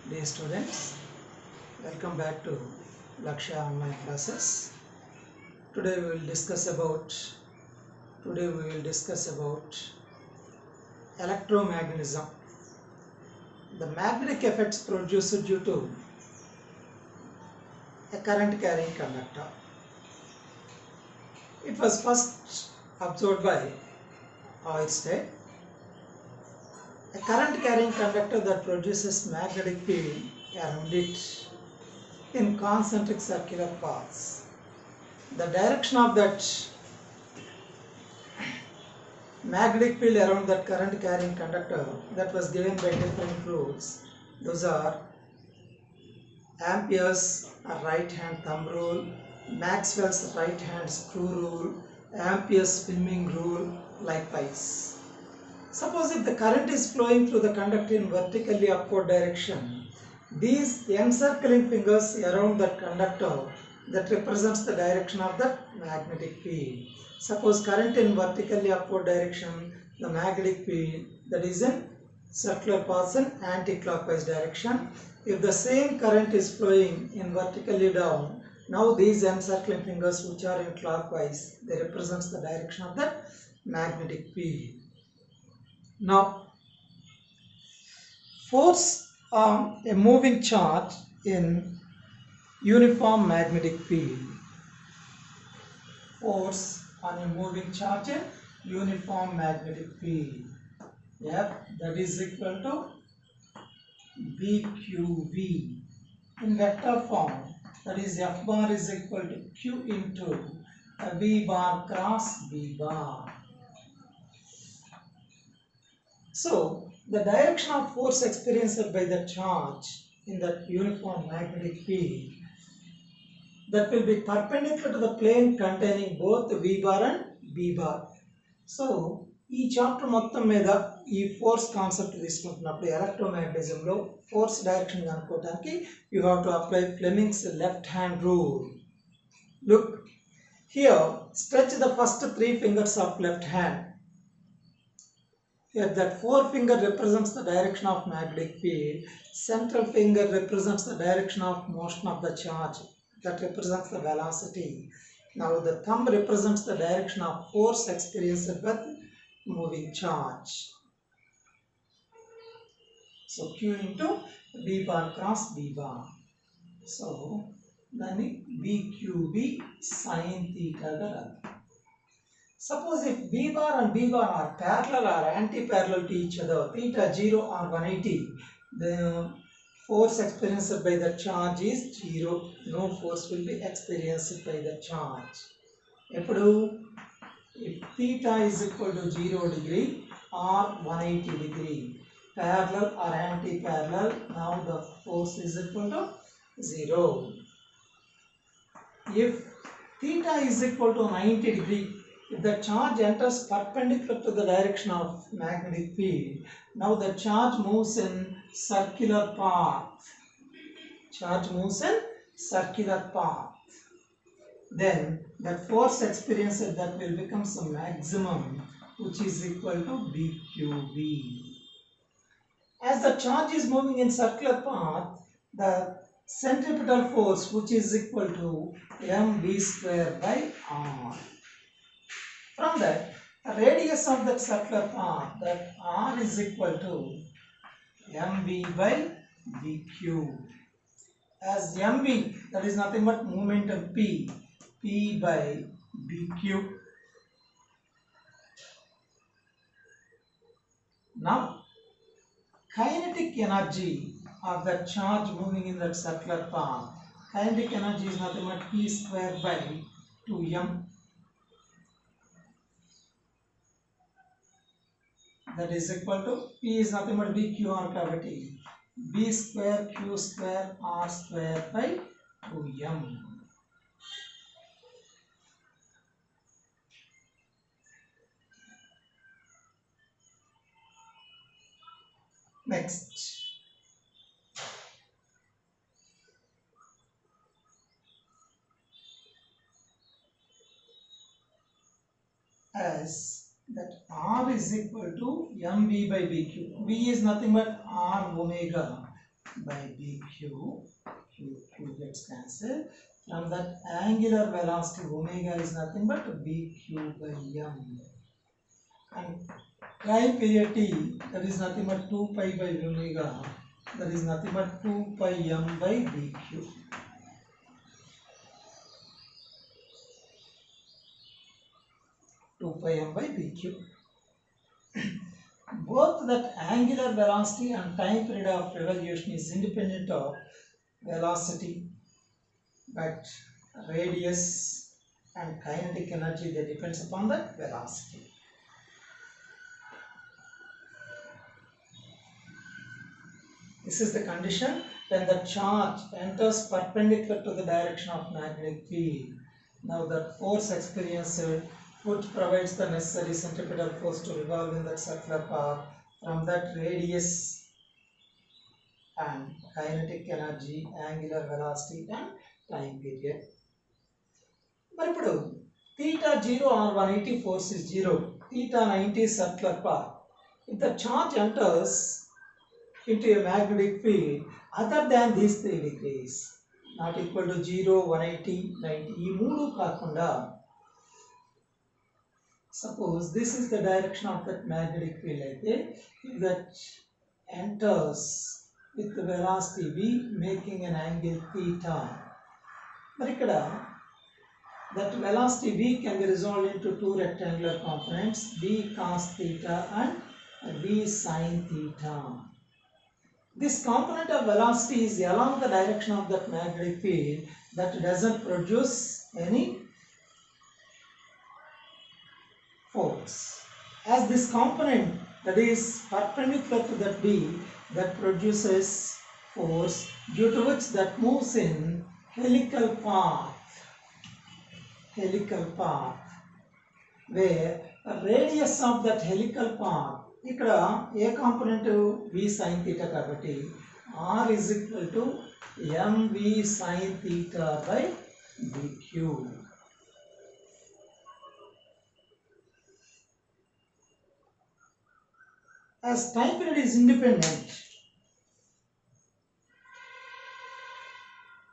Dear students, welcome back to Lakshya online classes. Today we will discuss about electromagnetism, the magnetic effects produced due to a current carrying conductor. It was first observed by Ørsted. A current carrying conductor that produces magnetic field around it in concentric circular paths. The direction of that magnetic field around that current carrying conductor that was given by different rules. Those are Ampere's right hand thumb rule, Maxwell's right hand screw rule, Ampere's swimming rule, likewise. Suppose if the current is flowing through the conductor in vertically upward direction, these encircling fingers around that conductor that represents the direction of the magnetic field. Suppose current in vertically upward direction, the magnetic field that is in circular paths in anti-clockwise direction. If the same current is flowing in vertically down, now these encircling fingers which are in clockwise, they represents the direction of the magnetic field. Now, force on a moving charge in uniform magnetic field. Force on a moving charge in uniform magnetic field. F that is equal to BQV in vector form. That is F bar is equal to Q into V bar cross V bar. So, the direction of force experienced by the charge in that uniform magnetic field that will be perpendicular to the plane containing both V bar and B bar. So, ఈ chapter మొత్తం మీద ఈ force concept తీసుకుంటున్నప్పుడు ఎలక్ట్రోమాగ్నెటిజంలో force direction కనుక్కోవడానికి you have to apply Fleming's left hand rule. Look here, stretch the first 3 fingers of left hand. Here that forefinger represents the direction of magnetic field, central finger represents the direction of motion of the charge, that represents the velocity. Now the thumb represents the direction of force experienced with moving charge. So Q into V bar cross V bar. So then BQV sin theta ga radu. Suppose if V bar and B bar are parallel or anti-parallel to each other, theta 0 or 180, the force experienced by the charge is 0. No force will be experienced by the charge. If theta is equal to 0 degree or 180 degree, parallel or anti-parallel, now the force is equal to 0. If theta is equal to 90 degree, if the charge enters perpendicular to the direction of magnetic field, now the charge moves in circular path. Charge moves in circular path. Then the force experienced that will become some maximum, which is equal to BQV. As the charge is moving in circular path, the centripetal force, which is equal to mv square by r. From that, the radius of that circular path, that r is equal to mv by bq. As mv, that is nothing but momentum p by bq. Now, kinetic energy of the charge moving in that circular path, kinetic energy is nothing but p square by 2m. That is equal to p is nothing but bqr cavity, b square q square r square by 2m. Next, as that r is equal to mv by bq. V is nothing but r omega. by BQ. Q gets cancelled. From that angular velocity omega is nothing but BQ by M. And time period T, that is nothing but 2 pi by omega, that is nothing but 2 pi M by BQ. By BQ. Both that angular velocity and time period of revolution is independent of velocity, but radius and kinetic energy, they depends upon the velocity. This is the condition when the charge enters perpendicular to the direction of magnetic field. Now that force experienced, which provides the necessary centripetal force to revolve in that circular path, from that radius and kinetic energy, angular velocity and time period. But ఇప్పుడు theta 0 or 180 force is 0, theta 90 circular path. If the charge enters into a magnetic field other than these 3 degrees, not equal to 0, 180, 90, ఈ మూడు కాకుండా, suppose this is the direction of that magnetic field, అయితే if that enters with the velocity v making an angle theta, మరి ఇక్కడ that velocity v can be resolved into two rectangular components, v cos theta and v sin theta. This component of velocity is along the direction of that magnetic field that doesn't produce any force. As this component that is perpendicular to that v, that produces force, due to which that moves in helical path, where the radius of that helical path, ఇక్కడ ఏ component v sin theta కాబట్టి r is equal to mv sin theta by dq. As time period is independent,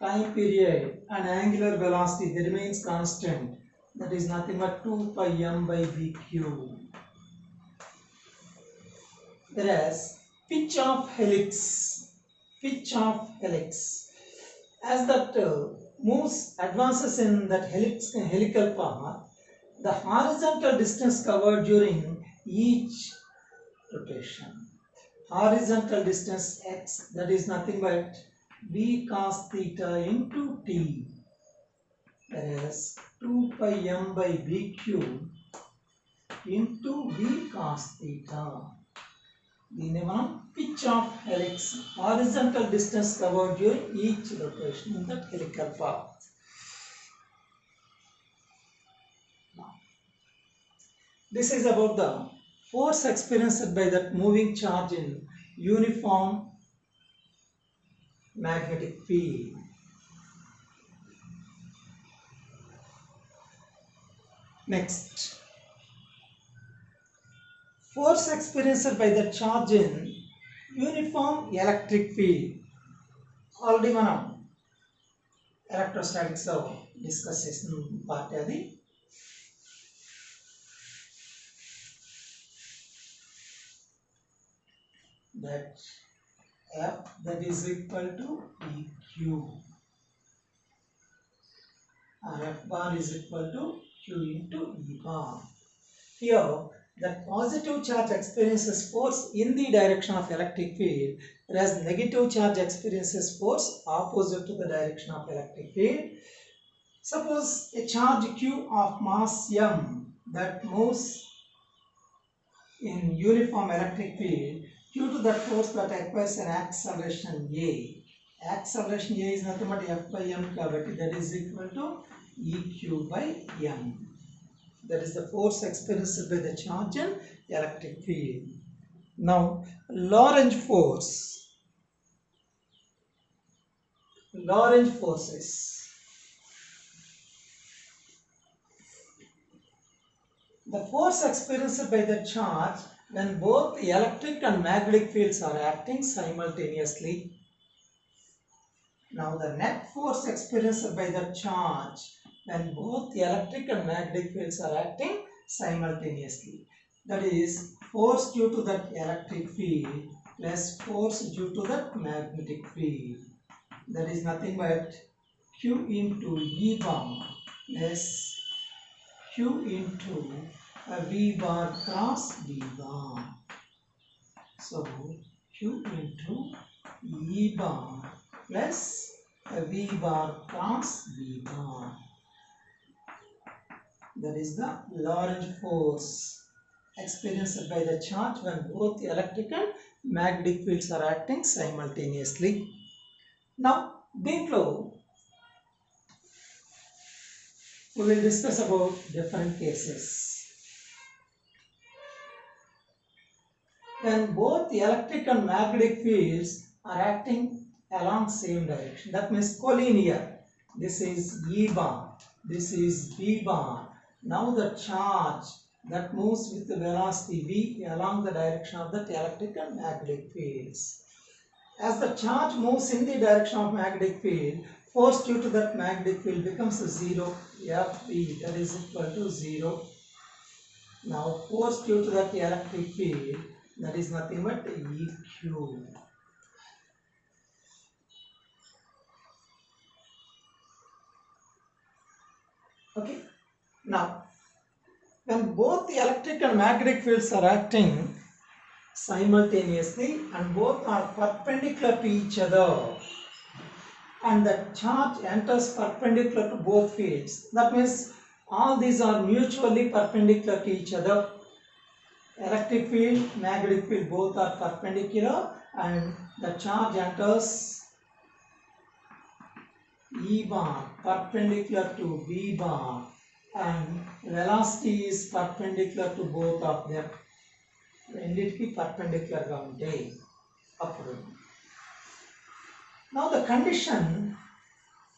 time period and angular velocity, that remains constant, that is nothing but 2 pi m by bq. Whereas pitch of helix, as that advances in that helical path, the horizontal distance covered during each rotation, horizontal distance x, that is nothing but v cos theta into t, whereas 2 pi m by bq into v cos theta. దీన్ని మనం pitch of helix, horizontal distance covered during each rotation in that helical path. This is about the force experienced by that moving charge in uniform magnetic field. Next, force experienced by the charge in uniform electric field. Already మనం electrostatics లో discuss చేసిన part అది. That F that is equal to EQ, and F bar is equal to Q into E bar. Here, the positive charge experiences force in the direction of electric field, whereas negative charge experiences force opposite to the direction of electric field. Suppose a charge Q of mass m that moves in uniform electric field, due to that force that acquires an acceleration A. Acceleration A is nothing but F by m కాబట్టి, that is equal to EQ by m. That is the force experienced by the charge in electric field. Now, Lorentz forces. The force experienced by the charge when both the electric and magnetic fields are acting simultaneously. Now the net force experienced by the charge when both the electric and magnetic fields are acting simultaneously. That is force due to that electric field plus force due to that magnetic field. That is nothing but Q into E bar plus Q into V bar cross V bar. So Q into E bar plus V bar cross V bar. That is the Lorentz force experienced by the charge when both the electric and magnetic fields are acting simultaneously. Now, దీంట్లో we will discuss about different cases. When both the electric and magnetic fields are acting along same direction, that means collinear. This is E bar, this is V bar. Now the charge that moves with the velocity V along the direction of the electric and magnetic fields. As the charge moves in the direction of magnetic field, force due to that magnetic field becomes 0, Fv, that is equal to 0. Now force due to that electric field, that is nothing but Eq. Okay. Now, when both the electric and magnetic fields are acting simultaneously and both are perpendicular to each other, and the charge enters perpendicular to both fields, that means all these are mutually perpendicular to each other. Electric field, magnetic field both are perpendicular and the charge enters E bar perpendicular to V bar and velocity is perpendicular to both of them. రెండిటికి perpendicular గా ఉంటే అప్పుడు now the condition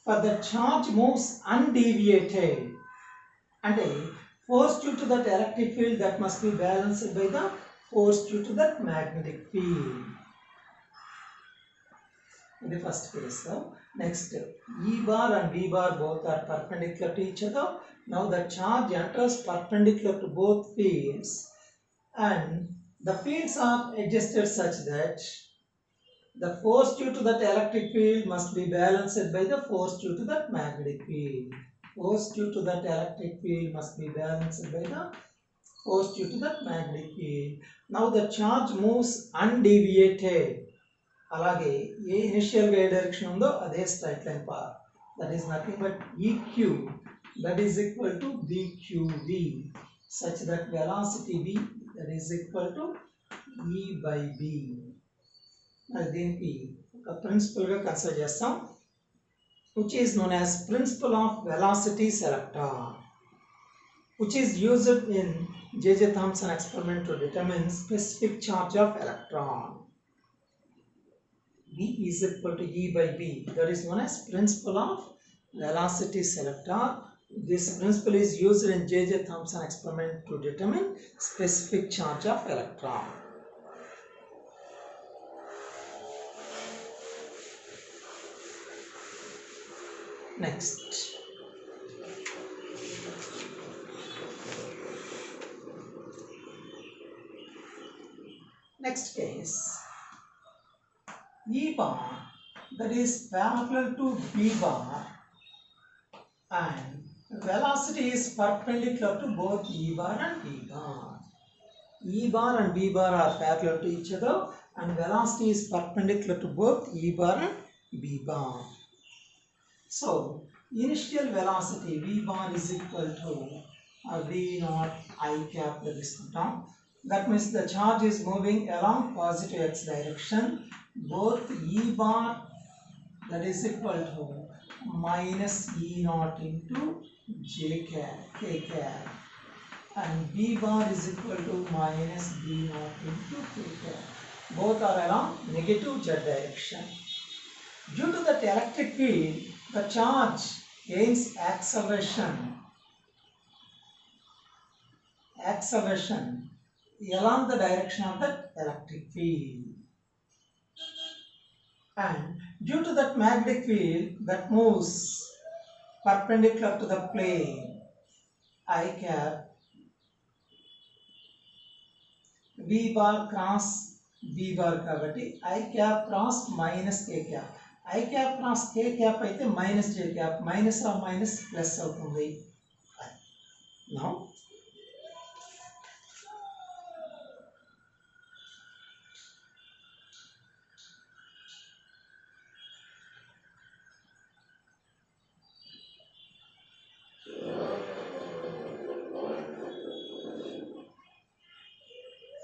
for the charge moves undeviated అంటే force due to that electric field that must be balanced by the force due to that magnetic field. In the first case, next E bar and V bar both are perpendicular to each other. Now the charge enters perpendicular to both fields and the fields are adjusted such that the force due to that electric field must be balanced by the force due to that magnetic field. Force due to that electric field must be balanced by the force due to that magnetic field. Now the charge moves undeviated. అలాగే ఏ ఇనిషియల్గా ఏ direction ఉందో అదే straight line path. That is nothing but EQ that is equal to BQV such that velocity V that is equal to E by B. మరి దీనికి ఒక ప్రిన్సిపల్గా consider చేస్తాం which is known as principle of velocity selector, which is used in J.J. Thomson experiment to determine specific charge of electron. V is equal to E by B. That is known as principle of velocity selector. This principle is used in J.J. Thomson experiment to determine specific charge of electron. Next. Next case. E bar that is parallel to B bar and velocity is perpendicular to both E bar and B bar. E bar and B bar are parallel to each other and velocity is perpendicular to both E bar and B bar. So, initial velocity V bar is equal to V naught I cap తీసుకుంటాం. That means the charge is moving along positive x direction. Both E bar that is equal to minus E naught into J cap, K cap, and B bar is equal to minus B naught into K cap. Both are along negative z direction. Due to that electric field, the charge gains acceleration along the direction of that electric field. And Due to that magnetic field that moves perpendicular to the plane I cap V bar cross V bar కాబట్టి I cap cross minus K cap. I cap cross K cap అయితే minus J cap. Minus or minus plus అవుతుంది. Now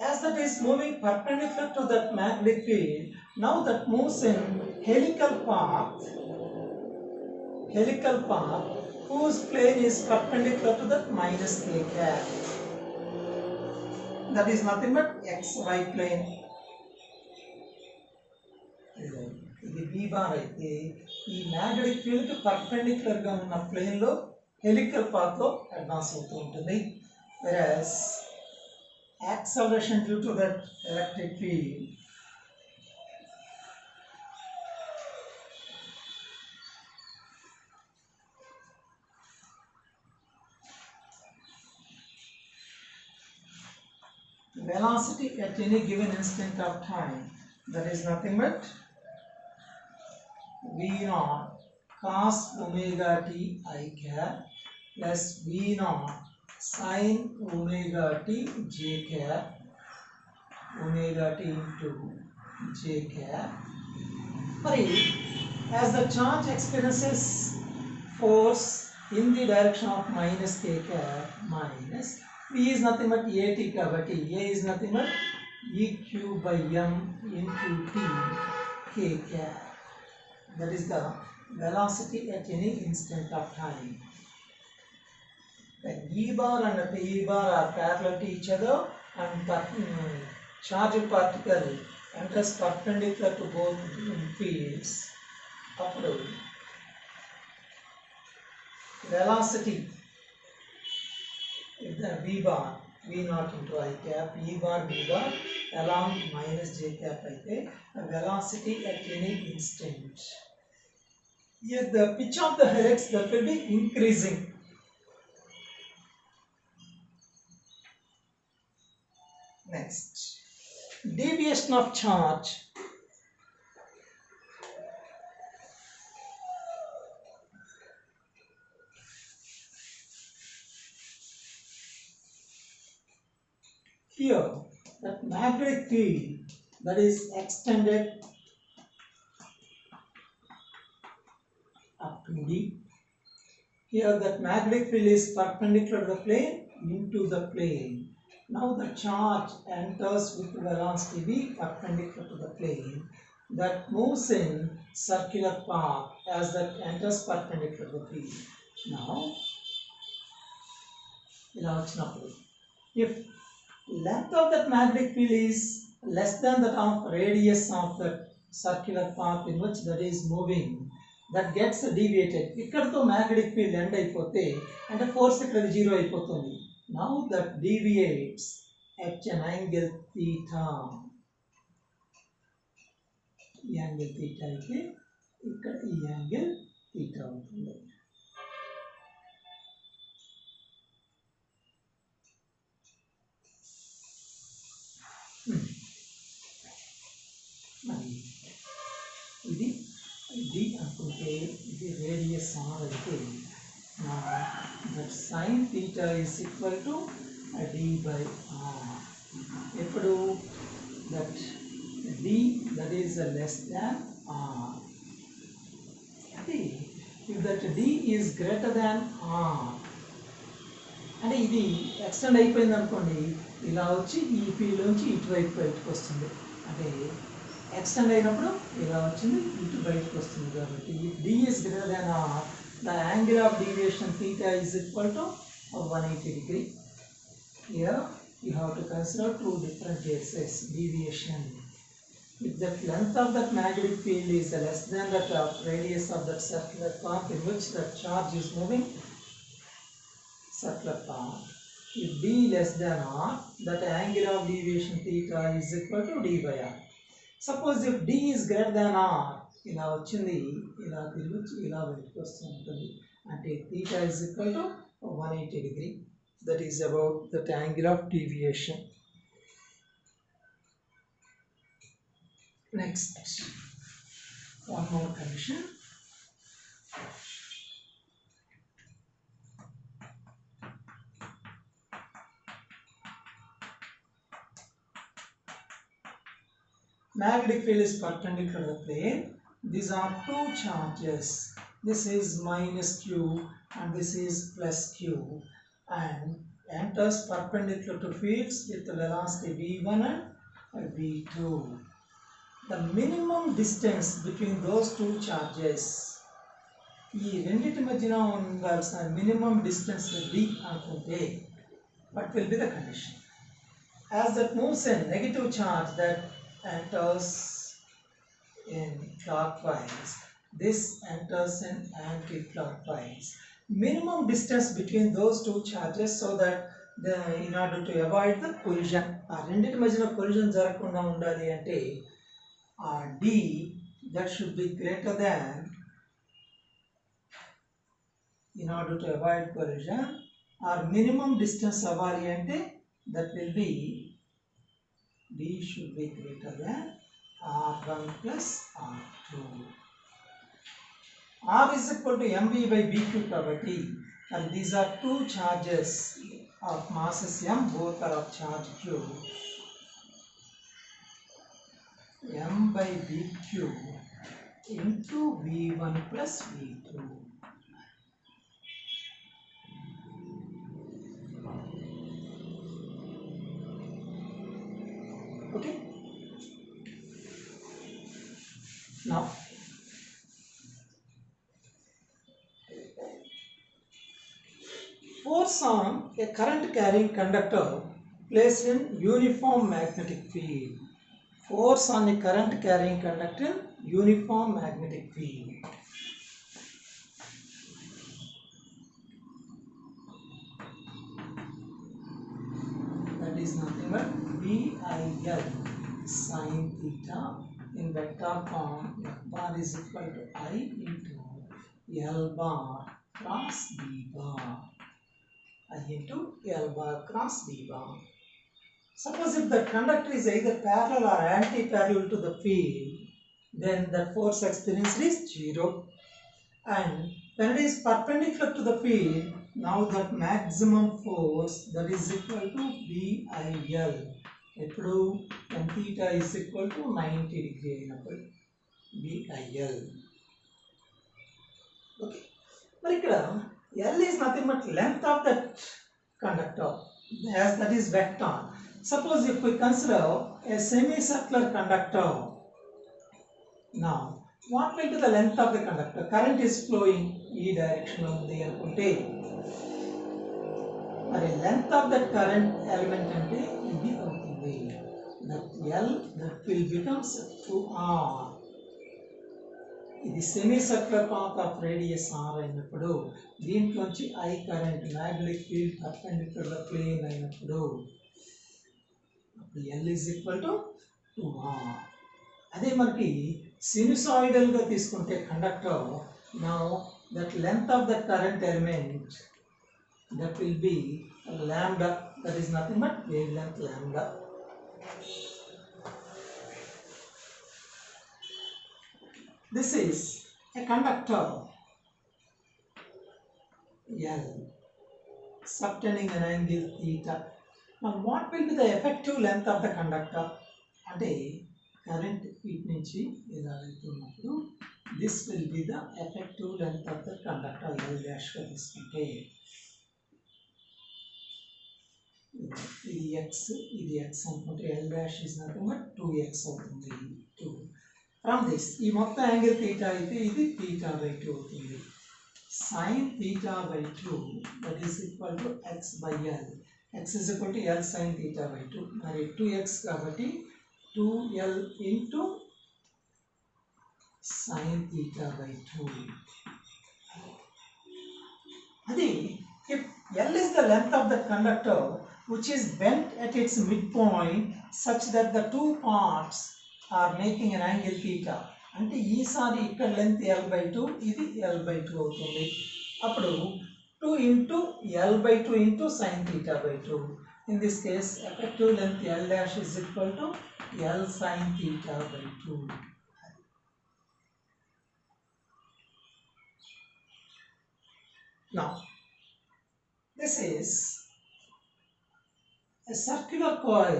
as that is moving perpendicular to that magnetic field, now that moves in helical path whose plane is perpendicular to that minus K cap. That is nothing but xy plane. ఇది B bar అయితే ఈ magnetic field కి perpendicular గా ఉన్న plane లో helical path లో advance అవుతూ ఉంటుంది. whereas acceleration due to that electric field velocity at any given instant of time, that is nothing but V naught cos omega t I cap plus V naught sin omega t j cap omega t into j cap. But as the charge experiences force in the direction of minus K cap minus V is nothing but AT kabatti A is nothing but EQ by M into T K cap. That is the velocity at any instant of time. When E bar and P bar are parallel to each other and charged particle enters perpendicular to both fields, appudu velocity if the V bar V naught into I cap E bar V bar along minus J cap aithe velocity at any instant. Here the pitch of the helix that will be increasing. Next, deviation of charge. Here, that magnetic field that is extended up to D. Here, that magnetic field is perpendicular to the plane into the plane. Now the charge enters with velocity v perpendicular to the plane that moves in circular path as that enters perpendicular to the field. Now, if length of that magnetic field is less than that of radius of that circular path in which that is moving, that gets deviated. ikkadto magnetic field end అయిపోతే అంటే force ఇక్కడ zero అయిపోతుంది. Now that deviates at an angle theta. ఈ angle theta అయితే ఇక్కడ ఈ angle theta అవుతుంది. మరి ఇది d అనుకుంటే ఇది రేడియస్ r అయితే now that sin theta is equal to d by r. ఎప్పుడు that d that is less than r. అంటే if that d is greater than r అంటే ఇది ఎక్స్టెండ్ అయిపోయింది అనుకోండి, ఇలా వచ్చి ఈ ఫీల్డ్ నుంచి ఇటువైపు బయటకు వస్తుంది. అంటే ఎక్స్టెండ్ అయినప్పుడు ఇలా వచ్చింది ఇటు బయటకు వస్తుంది. కాబట్టి if d is greater than r, the angle of deviation theta is equal to 180 degree. Here you have to consider two different cases deviation. If the length of that magnetic field is less than that radius of that circular path in which the charge is moving, circular path, if d less than r, that angle of deviation theta is equal to d by r. Suppose if d is greater than r, ఇలా వచ్చింది ఇలా తిరిగి వచ్చి ఇలా బయటకు వస్తూ ఉంటుంది. అంటే theta is equal to 180 degree. That is about the angle of deviation. Next, one more condition. Magnetic field is perpendicular to the plane. These are two charges. This is minus q and this is plus q, and enters perpendicular to fields with the velocity v1 and v2. The minimum distance between those two charges, ఈ రెండింటి మధ్యన ఉండాల్సిన minimum distance d అనుకుంటే, what will be the condition? As that moves in negative charge that enters in clockwise, this enters in anti-clockwise. Minimum distance between those two charges, so that in order to avoid the collision, ఆ రెండింటి మధ్యన collision జరగకుండా ఉండాలి అంటే d that should be greater than, in order to avoid collision, or minimum distance అవ్వాలి అంటే that will be d should be greater than r1 plus r2. r is equal to mv by bq కాబట్టి, and these are two charges of masses m, both are of charge q. m by bq into v1 plus v2. Okay. Now, force on a current carrying conductor placed in uniform magnetic field. Force on a current carrying conductor, uniform magnetic field. That is nothing but VIL sin theta in vector form. F bar is equal to I into L bar cross B bar. I into L bar cross B bar. Suppose if the conductor is either parallel or anti-parallel to the field, then the force experienced is 0. And when it is perpendicular to the field, now that maximum force, that is equal to VIL. ఇప్పుడు n theta is equal to 90 degree అయినప్పుడు VIL. Okay. మరి ఇక్కడ L is nothing but length of that conductor, as that is vector. Suppose if we consider a semicircular conductor, now what will be the length of the conductor? Current is flowing ఈ direction లో ఉంది అనుకుంటే, మరి length of that current element అంటే ఇది అవుతుంది. That L that will becomes 2R. ఇది semicircular path of radius R అయినప్పుడు, దీంట్లోంచి I current magnetic field perpendicular plane అయినప్పుడు L is equal to 2R. అదే మనకి సినుసాయిడల్ గా తీసుకుంటే conductor, now that length of that current element, that will be lambda, that is nothing but wavelength lambda. This is a conductor L subtending an angle theta. Now what will be the effective length of the conductor? అంటే current ఇటు నుంచి ఇలా వెళ్తున్నప్పుడు, this will be the effective length of the conductor L dash గా తీసుకుంటే, ఇది x ఇది x అనుకుంటే L dash is nothing but 2x అవుతుంది. 2 from this, ఈ మొత్తం యాంగిల్ theta అయితే ఇది theta by 2 అవుతుంది. sin theta by 2 that is equal to x by L. X is equal to L sin theta by 2. మరి 2x కాబట్టి 2L into sin theta by 2. Adi, if L is the length of the conductor which is bent at its midpoint such that the two parts are making an angle theta. అంటే ఈసారి ఇక్కడ length L/2, ఇది L/2 అవుతుంది. అప్పుడు 2 into L/2 into sin theta/2. In this case, effective length L dash is equal to L sin theta/2. Now, this is a circular coil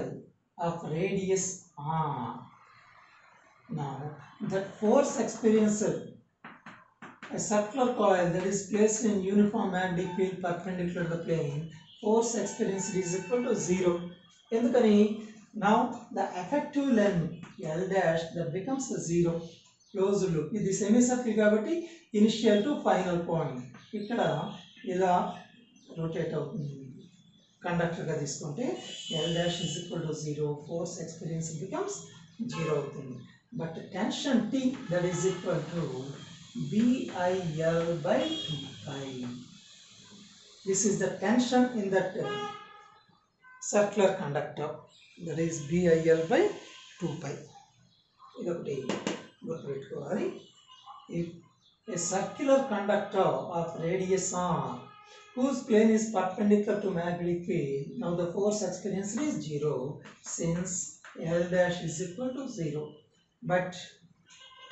of radius r. Now, that force experienced, a circular coil that is placed in uniform magnetic field perpendicular to the plane, force experienced is equal to 0. Endukani, now the effective length L dash that becomes 0. Closed loop. This is semicircle kabatti initial to final point. Ikkada ila rotate avutundi. Conductor ga తీసుకుంటే L dash is equal to 0. Force experience becomes 0 అవుతుంది. But tension T that is equal to BIL by 2pi. This is the tension in that circular conductor, that is BIL by 2pi. idokati guర్తుపెట్టుకోవాలి. If a circular conductor of radius r whose plane is perpendicular to magnetic field, now the force experienced is 0 since L dash is equal to 0. But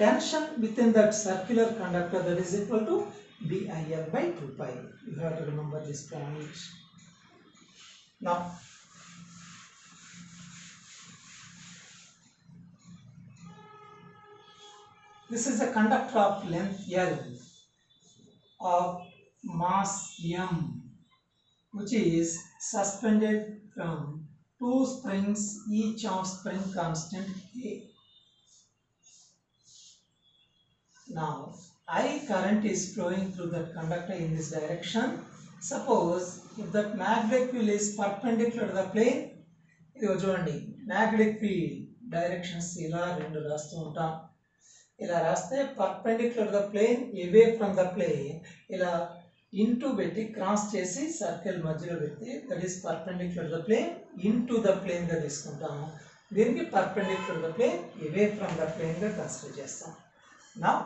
tension within that circular conductor that is equal to BIL by 2pi. You have to remember this point. Now, this is a conductor of length L of mass M, which is suspended from two springs, each of spring constant K. Now, I current is flowing through that conductor in this direction. Suppose if that magnetic field is perpendicular to the plane, ఇది చూడండి magnetic field directions ఇలా రెండు రాస్తూ ఉంటాం. ఇలా రాస్తే perpendicular to the plane, away from the plane, ఇలా into పెట్టి క్రాస్ చేసి సర్కిల్ మధ్యలో పెట్టి that is perpendicular to the plane, into the plane గా తీసుకుంటాము. దీనికి perpendicular to the plane, away from the plane గా కన్సిడర్ చేస్తాం. Now,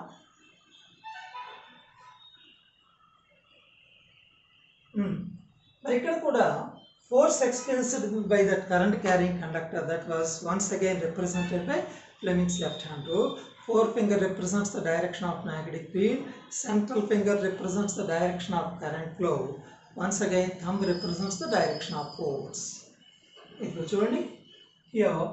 మరి ఇక్కడ కూడా force experienced by that current carrying conductor, that was once again represented by Fleming's left hand rule. Forefinger represents the direction of magnetic field, central finger represents the direction of current flow, once again thumb represents the direction of force. ఇప్పుడు చూడండి, here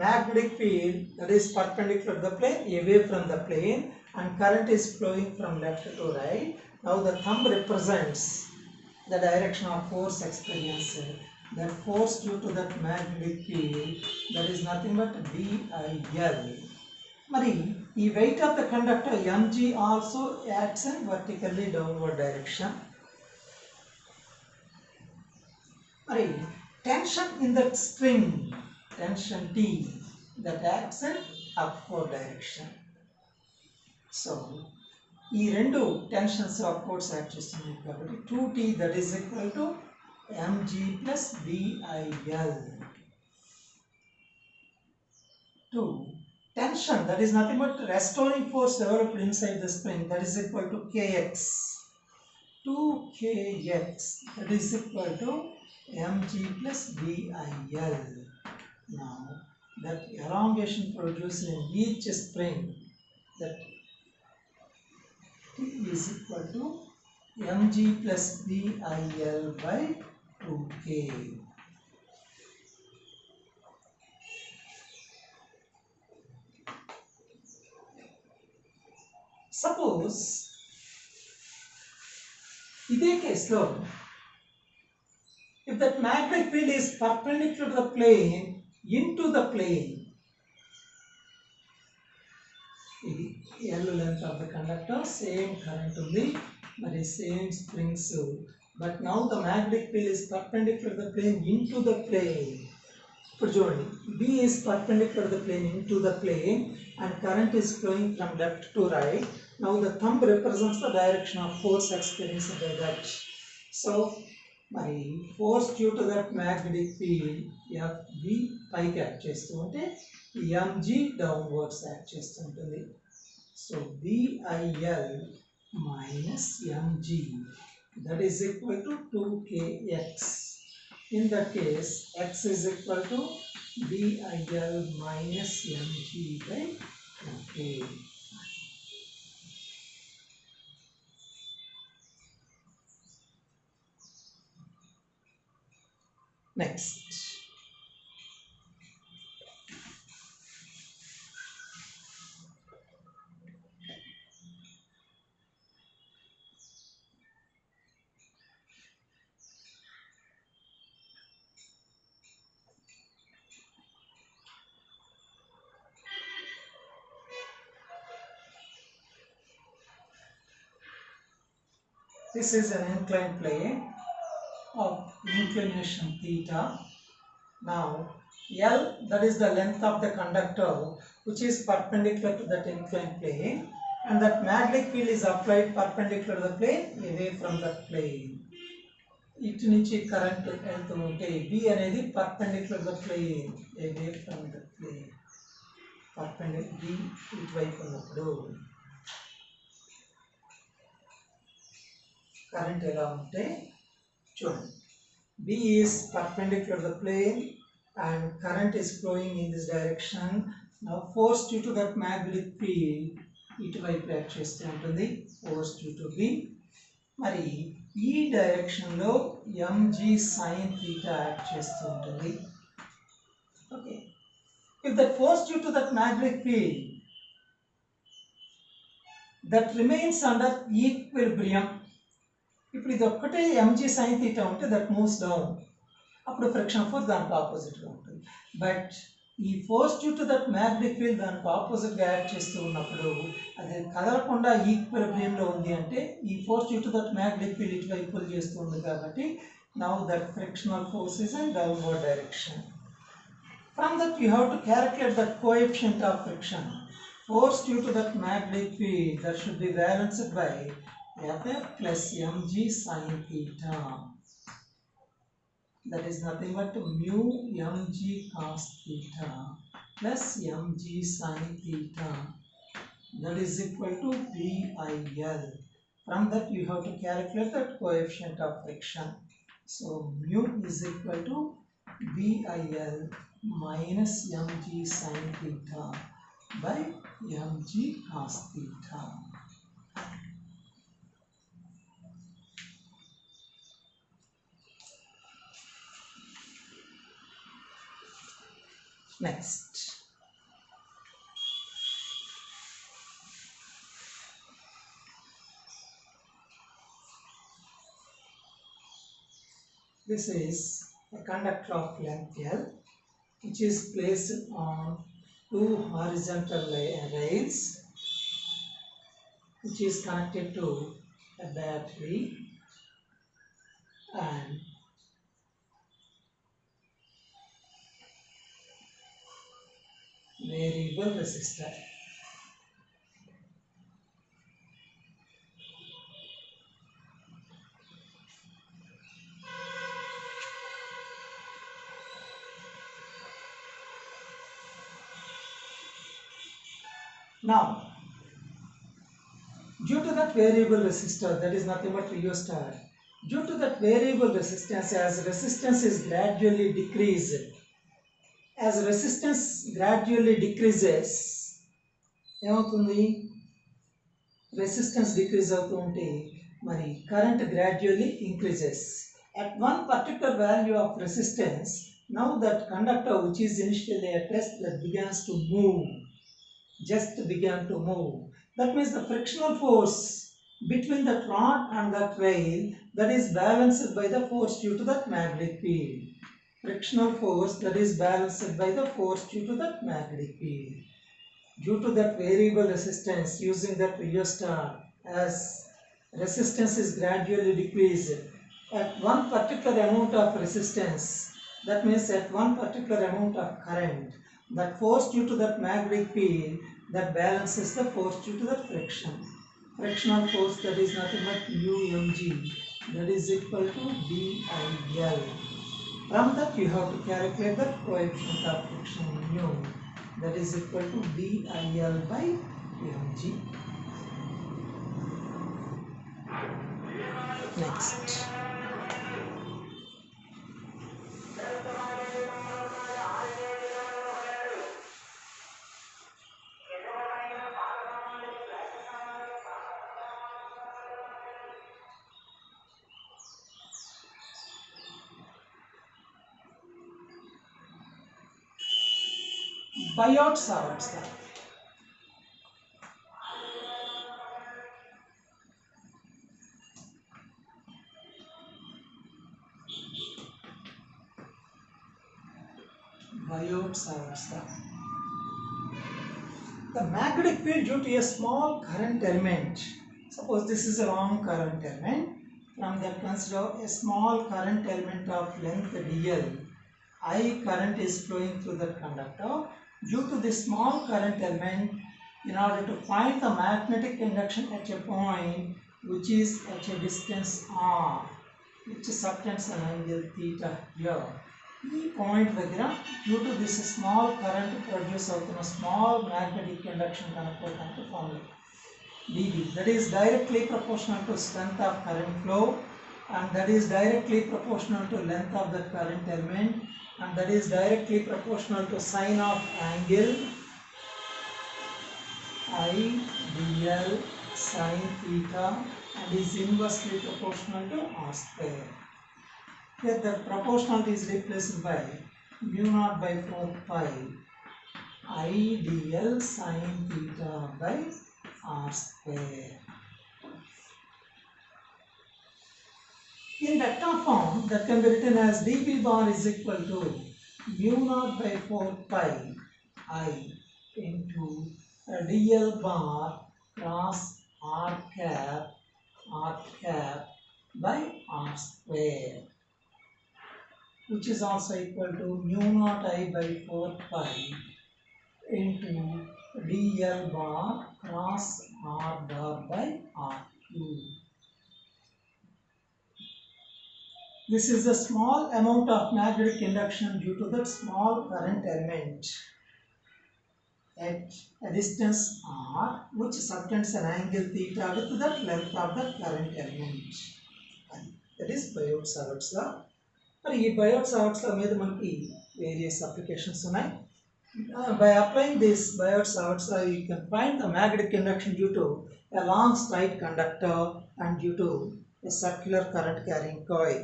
magnetic field that is perpendicular to the plane, away from the plane, and current is flowing from left to right. Now the thumb represents the direction of force experienced. That force due to that magnetic field, that is nothing but BIL. Mari, the weight of the conductor mg also acts in vertically downward direction. Mari, tension in that string, tension T, that acts in upward direction. So, ఈ రెండు tensions upwards act చేస్తున్నాయి కాబట్టి 2T that is equal to mg plus BIL. 2. Tension that is nothing but restoring force developed inside the spring, that is equal to Kx. 2Kx that is equal to mg plus BIL. Now, that elongation produced in each spring, that T is equal to mg plus BIL by 2K. Suppose ఇదే కేసులో if that magnetic field is perpendicular to the plane, into the plane, ఇది L length of the conductor, same current ఉంది, మరి same springs, but now the magnetic field is perpendicular to the plane, into the plane. ఇప్పుడు చూడండి, B is perpendicular to the plane, into the plane, and current is flowing from left to right. Now the thumb represents the direction of force experienced by that. So, మరి force due to that magnetic field FB పైకి act చేస్తూ ఉంటే mg downwards act చేస్తూ ఉంటుంది. So BIL minus mg, that is equal to 2kx. In that case, x is equal to BIL minus mg by 2k. Next, this is an inclined plane of inclination theta. Now L, that is the length of the conductor which is perpendicular to that inclined plane, and that magnetic field is applied perpendicular to the plane away from that plane. ఇటు నుంచి current వెళ్తూ ఉంటే B అనేది perpendicular to the plane away from the plane. perpendicular B ఇటువైపు ఉన్నప్పుడు current ఎలా ఉంటే చూడండి, B is perpendicular to the plane and current is flowing in this direction. Now force due to that magnetic field ఇటువైపు act చేస్తూ ఉంటుంది, force due to B. మరి ఈ డైరెక్షన్ లో mg sin theta యాక్ట్ చేస్తూ ఉంటుంది. Okay, if that force due to that magnetic field that remains under equilibrium, ఇప్పుడు ఇది ఒక్కటే mg sin theta ఉంటే దట్ మూవ్స్ డౌన్, అప్పుడు ఫ్రిక్షన్ ఫోర్స్ దానికి ఆపోజిట్గా ఉంటుంది. బట్ ఈ force due to that magnetic field దానికి ఆపోజిట్గా యాక్ట్ చేస్తూ ఉన్నప్పుడు అది కదలకుండా ఈక్విలిబ్రియంలో ఉంది అంటే ఈ force due to that magnetic field ఇటువైపు పుల్ చేస్తూ ఉంది కాబట్టి now that frictional force is in downward direction. From that you have to calculate that coefficient of friction. Force due to that magnetic field that should be balanced by Ff plus mg sin theta. That is nothing but mu mg cos theta plus mg sin theta. That is equal to BIL. From that you have to calculate the coefficient of friction. So mu is equal to BIL minus mg sin theta by mg cos theta. Next, this is a conductor of length L which is placed on two horizontal rails which is connected to a battery and variable resistor. Now, due to that variable resistor, that is nothing but rheostat, due to that variable resistance, as resistance is gradually decreased, as resistance gradually decreases, ఏమవుతుంది, resistance decrease అవుతూ ఉంటే మరి current gradually increases. At one particular value of resistance, now that conductor which is initially at rest that begins to move, just began to move. That means the frictional force between that rod and that rail that is balanced by the force due to that magnetic field. Frictional force that is balanced by the force due to that magnetic field. Due to that variable resistance using that rheostat, as resistance is gradually decreased at one particular amount of resistance, that means at one particular amount of current, that force due to that magnetic field that balances the force due to that friction. Frictional force that is nothing but mu mg, that is equal to BIL. From that you have to calculate the coefficient of friction mu, that is equal to DIL by mg. Next. Biot-Savart's law. Biot-Savart's law. The magnetic field due to a small current element. Suppose this is a long current element. From that consider a small current element of length dl. I current is flowing through the conductor. Due to this small current element, in order to find the magnetic induction at a point which is at a distance r, which subtends an angle theta here. ఈ point దగ్గర due to this small current produce అవుతున్న small magnetic induction కనుక్కోవడానికి formula dB, that is directly proportional to strength of current flow, and that is directly proportional to length of the current element, and that is directly proportional to sine of angle I dl sine theta, and is inversely proportional to r square. Here the proportionality is replaced by mu naught by 4 pi I dl sine theta by r square. In vector form, that can be written as dB bar is equal to mu naught by 4 pi I into dl bar cross r cap by r square, which is also equal to mu naught I by 4 pi into dl bar cross r bar by r cube. This is the small amount of magnetic induction due to that small current element at a distance r, which subtends an angle theta with that length of the current element. That is Biot-Savart's law. మరి ఈ Biot-Savart's law మీద మనకి various applications ఉన్నాయి. By applying this Biot-Savart's law, you can find the magnetic induction due to a long straight conductor and due to a circular current carrying coil.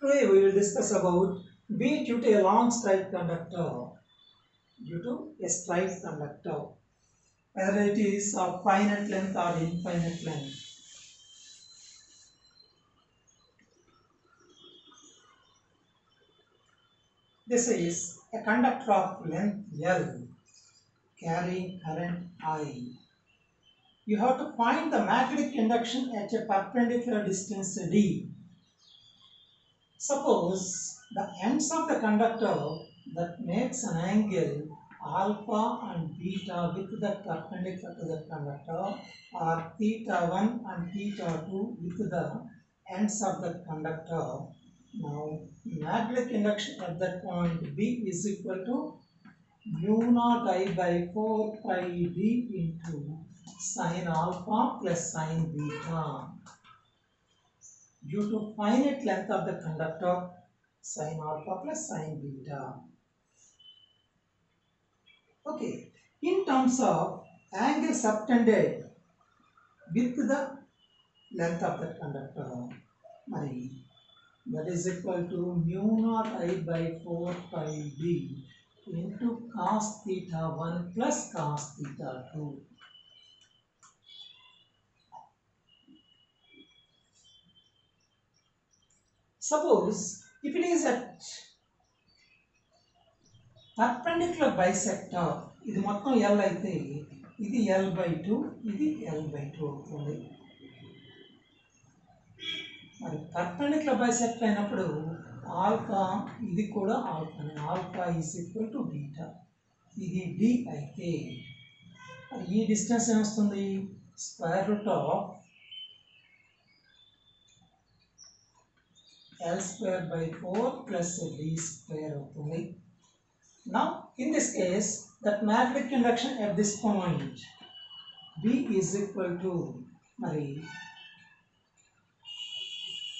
Today we will discuss about B due to a long straight conductor, due to a straight conductor, whether it is of finite length or infinite length. This is a conductor of length L carrying current I. You have to find the magnetic induction at a perpendicular distance d. Suppose the ends of the conductor that makes an angle alpha and beta with the perpendicular to the conductor are theta 1 and theta 2 with the ends of the conductor. Now magnetic induction at that point B is equal to mu naught I by 4 pi d into sine alpha plus sine beta. Due to finite length of the conductor, sine alpha plus sine beta. Okay, in terms of angle subtended with the length of the conductor, that is equal to mu naught I by 4 pi d into cos theta 1 plus cos theta 2. Suppose if it is at perpendicular bisector, ఇది మొత్తం L అయితే ఇది L by 2, ఇది L by 2 అవుతుంది. మరి perpendicular bisector అయినప్పుడు alpha ఇది కూడా ఆల్ఫానే, alpha is equal to beta. ఇది D అయితే మరి ఈ డిస్టెన్స్ ఏమొస్తుంది, square root of L square by 4 plus D square అవుతుంది. Now in this case that magnetic induction at this point B is equal to మరి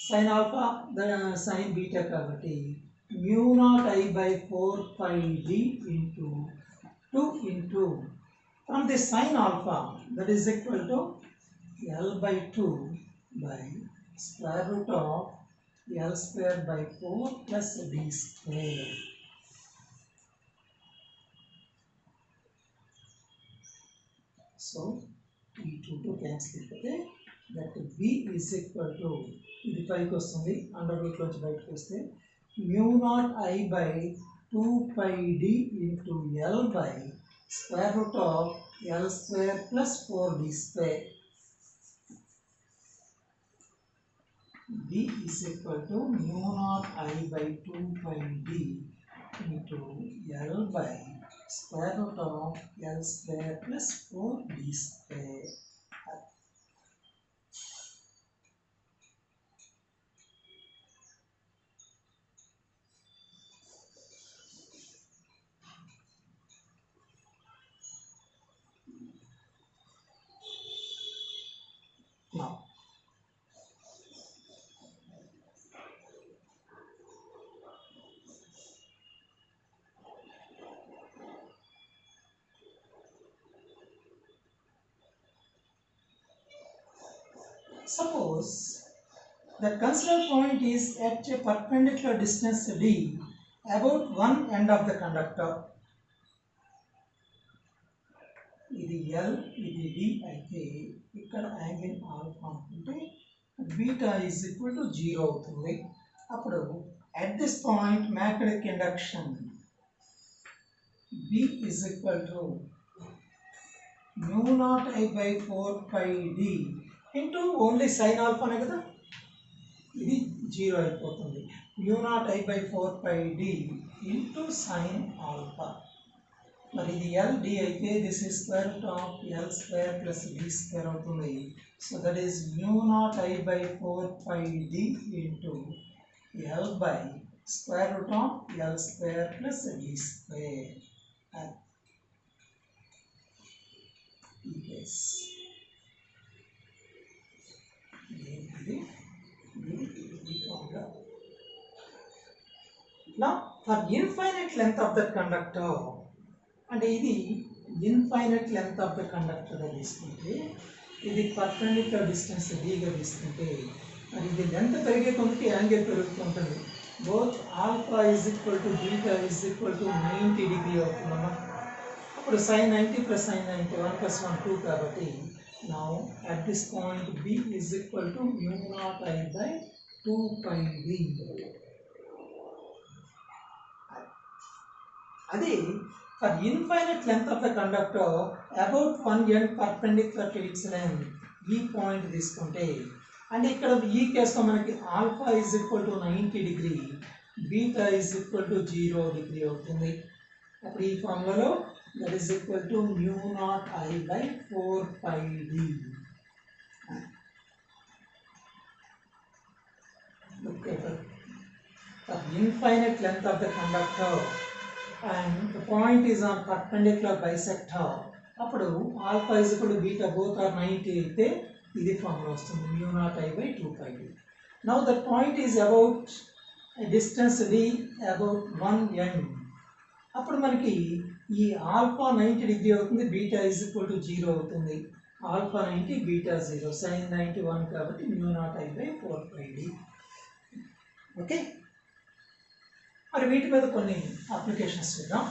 sin alpha the sin beta కాబట్టి mu naught I by 4 pi D into 2 into from the sin alpha that is equal to L by 2 by square root of L square by 4 plus D square. So, E2 cancel అయిపోతే that B is equal to ఇది 5 కి వస్తుంది under root నుంచి బయటకు వస్తే mu naught I by 2 pi D into L by square root of L square plus 4D square. B is equal to mu naught I by 2 pi D into L by square root of L square plus 4D square. Now, suppose the considered point is at a perpendicular distance D about one end of the conductor. ఇది L ఇది D అయితే ఇక్కడ angle alpha అంటే beta is equal to 0 అవుతుంది. అప్పుడు at this point magnetic induction B is equal to mu naught I by 4 pi D into only sin alpha నే కదా ఇది 0 అయిపోతుంది mu naught I by 4 pi D into sin alpha. మరి ఇది L D అయితే this is square root of L square plus D square అవుతుంది. So that is mu naught I by 4 pi D into L by square root of L square plus D square. Yes. Now for infinite length of the conductor అంటే ఇది infinite length of the conductor గా తీసుకుంటే ఇది perpendicular distance D గా తీసుకుంటే మరి ఇది length పెరిగే కొద్ది యాంగిల్ పెరుగుతుంటుంది both alpha is equal to beta is equal to 90 degree అవుతుందమ్మా అప్పుడు sin 90 plus sin 90 1 plus 1 2 కాబట్టి now at this point B is equal to mu naught I by 2 pi D. అదే for infinite length of the conductor about one end perpendicular to its length ఈ point తీసుకుంటే అంటే ఇక్కడ ఈ కేసులో మనకి alpha is equal to 90 degree beta is equal to 0 degree అవుతుంది అప్పుడు ఈ ఫార్ములాలో that is equal to mu naught I by 4 pi D. Look at the infinite length of the conductor and the point is on perpendicular bisector అప్పుడు alpha is equal to beta both are 90 అయితే ఇది formula వస్తుంది mu naught I by 2 pi D. Now the point is about a distance D about one end అప్పుడు మనకి ఈ alpha 90 degree అవుతుంది beta is equal to 0 అవుతుంది alpha 90 beta 0 sin 91 కాబట్టి mu naught I by 4 pi D. Okay మరి వీటి మీద కొన్ని అప్లికేషన్స్ చూద్దాం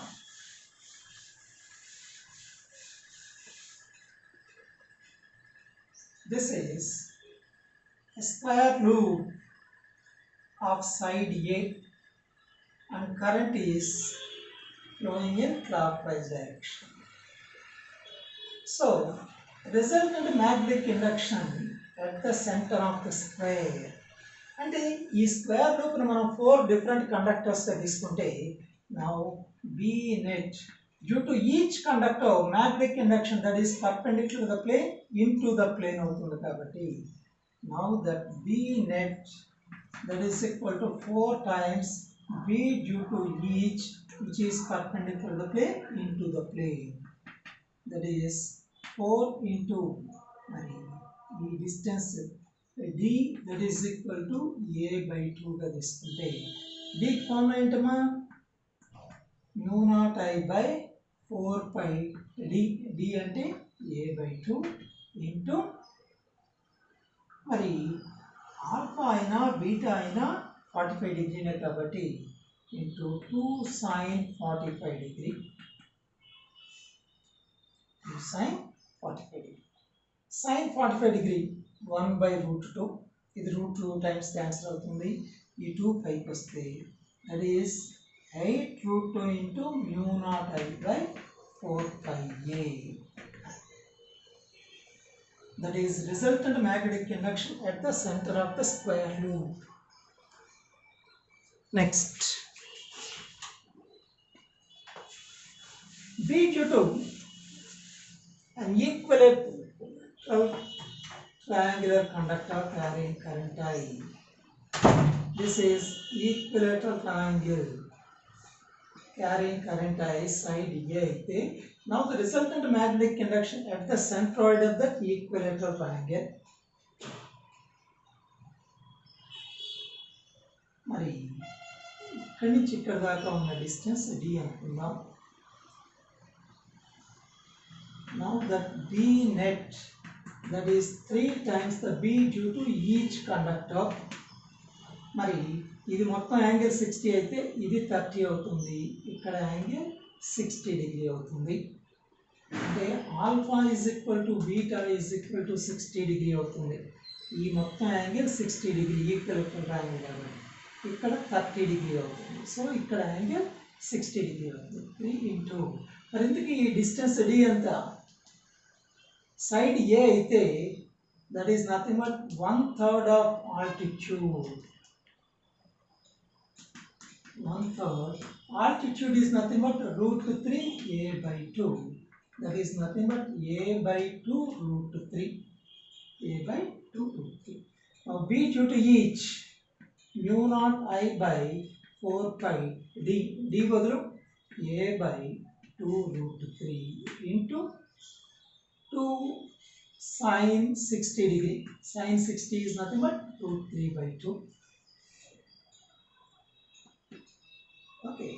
this is a square loop of side A and current is flowing in clockwise direction. So resultant magnetic induction at the center of the square అంటే ఈ square loop ని మనం 4 different conductors గా తీసుకుంటే now B net due to each conductor magnetic induction that is perpendicular to the plane into the plane అవుతుంది కాబట్టి now that B net that is equal to 4 times b due to each which is perpendicular to the plane into the plane. That is 4 into the distance d that is equal to a by 2 గా తీసుకుంటే d formula ఏంటమ్మా mu naught I by 4 pi d అంటే a by 2 into మరి alpha అయినా beta అయినా 45 డిగ్రీనే కాబట్టి into 2 sin 45 degree 2 sin 45 degree sin 45 degree 1 by root 2 ఇది root 2 times cancel అవుతుంది ఈ 2 పైకి వస్తే that is 8 root 2 into mu naught I by 4 pi a. That is resultant magnetic induction at the center of the square loop. Next, B due to an equilateral triangular conductor carrying current I. This is equilateral triangle carrying current I side A అయితే now the resultant magnetic induction at the centroid of the equilateral triangle మరి ఇక్కడి నుంచి ఇక్కడ దాకా ఉన్న distance d అనుకుందాం. Now that B net that is 3 times the B due to each conductor మరి ఇది మొత్తం యాంగిల్ 60 అయితే ఇది 30 అవుతుంది ఇక్కడ యాంగిల్ 60 డిగ్రీ అవుతుంది అంటే alpha is equal to beta is equal to 60 degree అవుతుంది ఈ మొత్తం యాంగిల్ 60 డిగ్రీ ఈక్వల్ యాంగిల్ కాబట్టి ఇక్కడ 30 డిగ్రీ అవుతుంది సో ఇక్కడ యాంగిల్ 60 డిగ్రీ అవుతుంది 3 ఇంటూ మరి ఇందుకు ఈ డిస్టెన్స్ d ఎంత సైడ్ ఏ అయితే that is nothing but 1/3 of altitude 1/3 altitude is nothing but root 3 a by 2 that is nothing but a by 2 root 3 a by 2 root 3. Now b due to each mu naught I by 4 pi d బదులు a by 2 root 3 into 2 sin 60 degree sin 60 is nothing but root 3 by 2. Okay,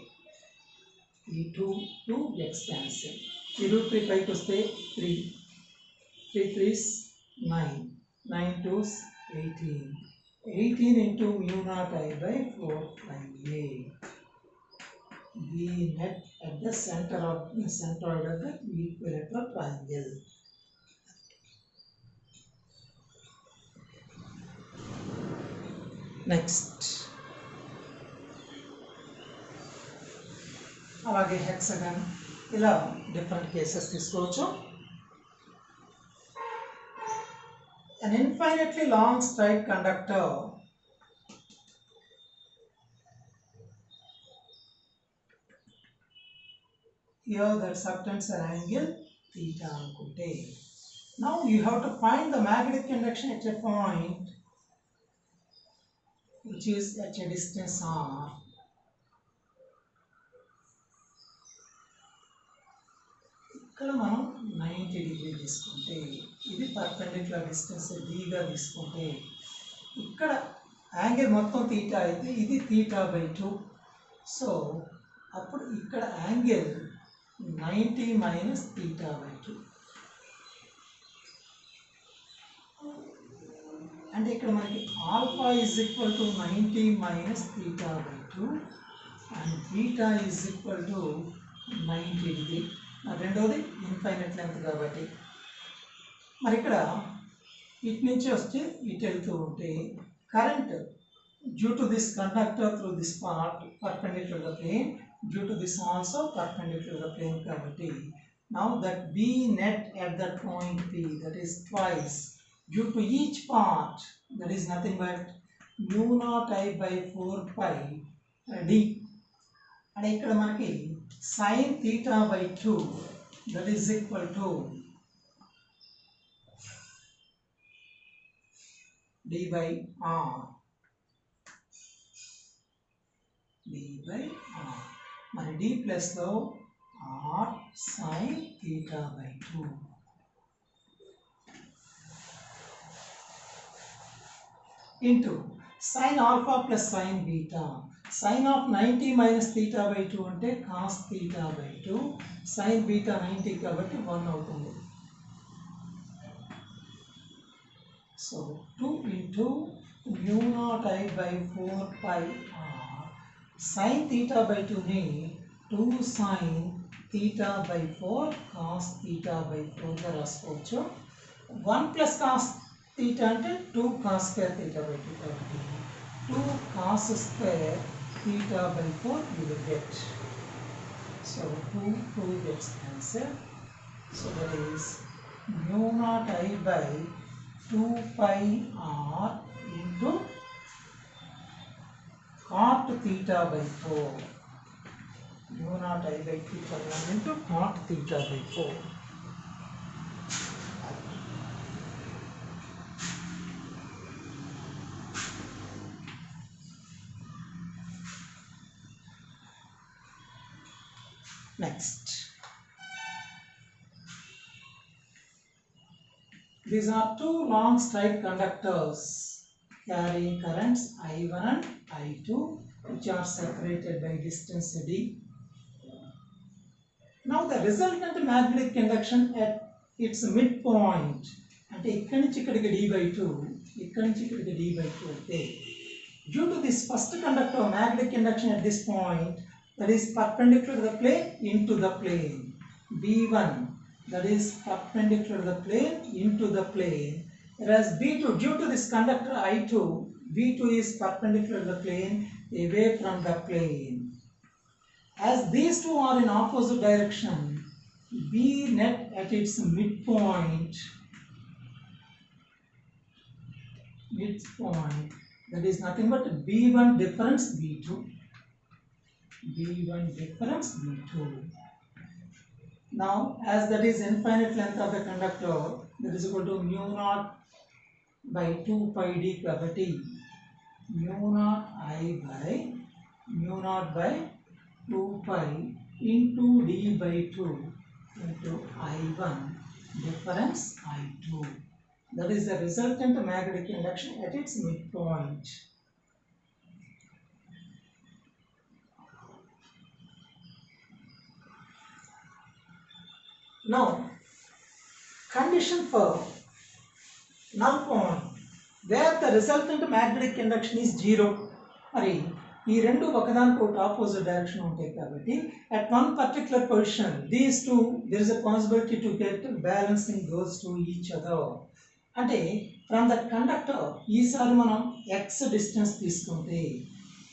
ఈ 2 gets cancelled. ఈ root 3 పైకి వస్తే 3 3s 9 9 2s 18 into mu naught I by 4 pi a. The net at the centroid of the equilateral triangle. Next, అలాగే hexagon ఇలా different cases తీసుకోవచ్చు. An infinitely long straight conductor here that subtends an angle theta అనుకుంటే now you have to find the magnetic induction at a point which is at a distance r. ఇక్కడ మనం 90 degree తీసుకుంటే ఇది perpendicular distance d గా తీసుకుంటే ఇక్కడ angle మొత్తం theta అయితే ఇది తీటా బై 2 సో అప్పుడు ఇక్కడ యాంగిల్ 90 మైనస్ తీటా బై 2 అంటే ఇక్కడ మనకి alpha is equal to 90 minus theta by 2 and beta is equal to 90 degree. రెండోది ఇన్ఫైనైట్ లెంత్ కాబట్టి మరి ఇక్కడ ఇటు నుంచి వస్తే ఇటు వెళ్తూ ఉంటే current due to this conductor through this part perpendicular the plane due to this also perpendicular the plane కాబట్టి now that B net at that point P that is twice due to each part that is nothing but mu naught I by 4 pi d and ఇక్కడ మనకి sin theta by 2 that is equal to d by r. d by r. మరి d plus లో r sin theta by 2 into sin alpha plus sin beta. Sin of 90 minus theta by 2 అంటే cos theta by 2. Sin beta 90 కాబట్టి 1 అవుతుంది. So 2 into mu naught I by 4 pi r. Sin theta by 2 ni 2 sin theta by 4 cos theta by 4 గా రాసుకోవచ్చు. 1 plus cos theta అంటే 2 cos square theta by 2 కాబట్టి 2 cos square theta by 4 you will get. So 2 gets cancelled. So that is mu naught I by 2 pi r into cot theta by 4. Mu naught I by 2 pi r into cot theta by 4. Next, these are two long straight conductors carrying currents I1 and I2 which are separated by distance d. Now the resultant magnetic induction at its midpoint అంటే ఇక్కడి నుంచి ఇక్కడికి d by 2 ఇక్కడి నుంచి ఇక్కడికి d by 2 అయితే due to this first conductor magnetic induction at this point that is perpendicular to the plane into the plane B1 that is perpendicular to the plane into the plane, whereas B2 due to this conductor I2 B2 is perpendicular to the plane away from the plane. As these two are in opposite direction, B net at its midpoint that is nothing but B1 difference B2. B1 difference B2. Now as that is infinite length of a conductor that is equal to mu naught by 2 pi d కాబట్టి mu naught I by mu naught by 2 pi into d by 2 into I1 difference I2. That is the resultant magnetic induction at its midpoint. Now, condition for null point where the resultant magnetic induction is 0. మరి ఈ రెండు ఒకదానికొకటి opposite direction ఉంటాయి కాబట్టి at one particular position these two there is a possibility to get balancing goes to each other. అంటే from that conductor ఈసారి మనం x distance తీసుకుంటే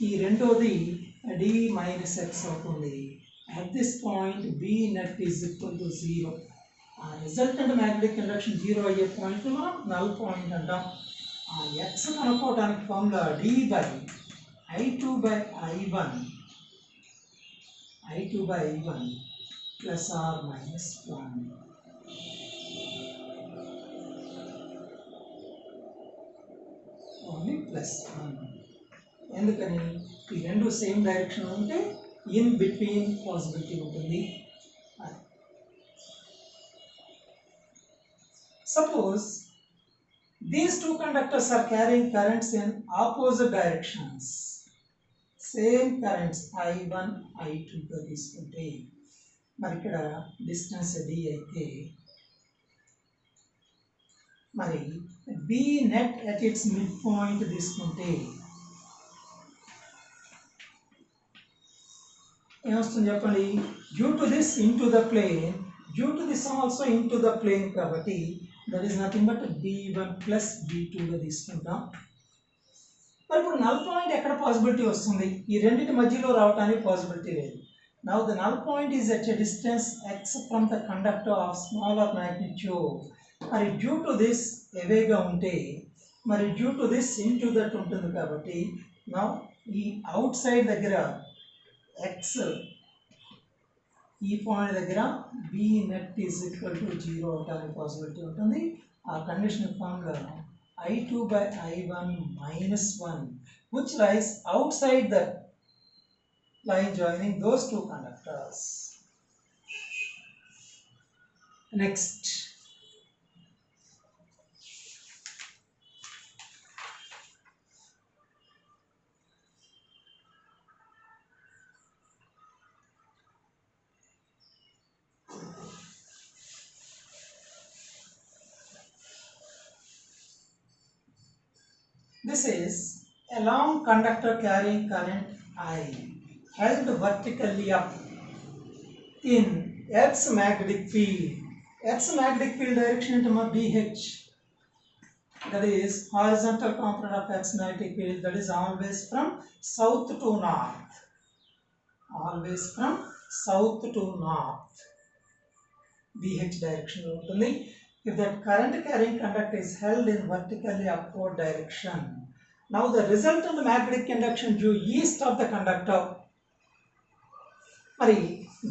ఈ రెండోది d minus x అవుతుంది. At this point B net is equal to 0. Resultant magnetic induction 0 అయ్యే point మనం null point అంటాం. x కనుక్కోవడానికి formula d by I2 by I1 plus or minus 1. Only plus 1. ఎందుకని ఈ రెండు సేమ్ డైరెక్షన్ ఉంటే in between possibility ఉంటుంది. Suppose these two conductors are carrying currents in opposite directions. Same currents I1, I2 గా తీసుకుంటే మరి ఇక్కడ డిస్టెన్స్ d అయితే మరి B net at its midpoint తీసుకుంటే ఏమొస్తుంది చెప్పండి due to this into the plane due to this also into the plane కాబట్టి that is nothing but B1 plus B2 గా తీసుకుంటాం. మరి ఇప్పుడు null point ఎక్కడ పాసిబిలిటీ వస్తుంది ఈ రెండింటి మధ్యలో రావడానికి పాసిబిలిటీ లేదు. Now the null point is at a distance x from the conductor of smaller magnitude. మరి డ్యూ టు దిస్ ఎవేగా ఉంటే మరి due to this into that ఉంటుంది కాబట్టి now ఈ అవుట్ సైడ్ దగ్గర x ఈ పాయింట్ దగ్గర B net is equal to 0 అవడానికి పాసిబిలిటీ ఉంటుంది. ఆ condition formula I2 by I1 minus 1 which lies outside the line joining those two conductors. Next, this is a long conductor carrying current I held vertically up in Earth's magnetic field. Earth's magnetic field direction into BH, that is horizontal component of Earth's magnetic field, that is always from south to north. Always from south to north. BH direction ఉంటుంది. If that current carrying conductor is held in vertically upward direction, now the resultant magnetic induction due east of the conductor. మరి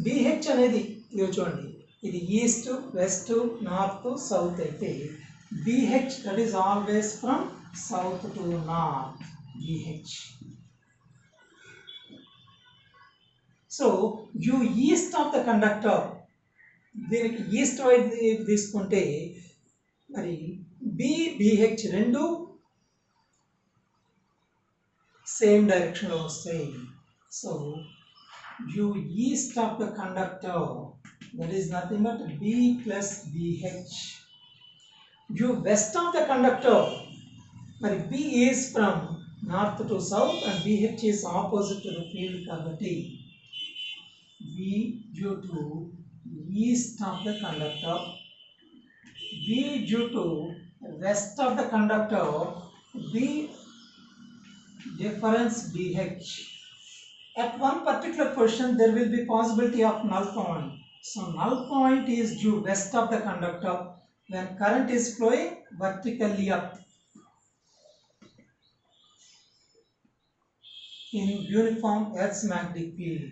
BH అనేది ఇది చూడండి, ఇది east, west, north, south అయితే BH that is always from south to north. BH. So due east of the conductor, దీనికి east wide తీసుకుంటే మరి BH రెండు సేమ్ డైరెక్షన్లో వస్తాయి. So due east of the conductor, that is nothing but B plus BH. Due west of the conductor, మరి B is from north to south and BH is opposite to the field కాబట్టి B due to east of the conductor, B due to west of the conductor, B difference BH. At one particular position there will be possibility of null point. So null point is due west of the conductor when current is flowing vertically up in uniform Earth's magnetic field.